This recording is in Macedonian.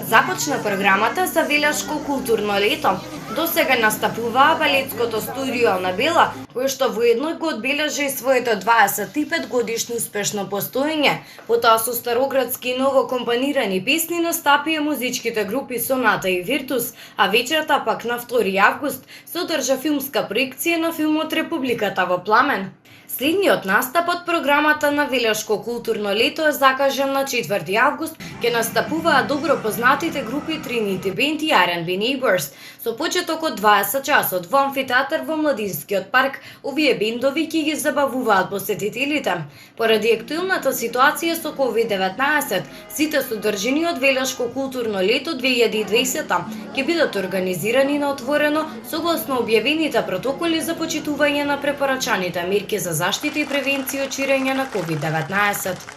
Започна програмата за Велешко културно лето. До сега настапуваа балетското студио на Бела, кој што воедно го одбележи своето 25 годишно успешно постоење. Потоа со староградски и ново компонирани песни настапија музичките групи Соната и Виртус, а вечерта пак на 2 август се одржа филмска проекција на филмот Републиката во пламен. Следниот настап од програмата на Велешко културно лето е закажан на 4 август, ке настапуваат добро познатите групи Trinity Band и R&B Neighbors. Со почеток од 20 часот во амфитеатар во Младинскиот парк, овие бендови ќе ги забавуваат посетителите. Поради актуелната ситуација со COVID-19, сите содржини од Велешко културно лето 2020 ќе бидат организирани на отворено согласно објавените протоколи за почитување на препорачаните мерки за заштита и превенција од ширење на COVID-19.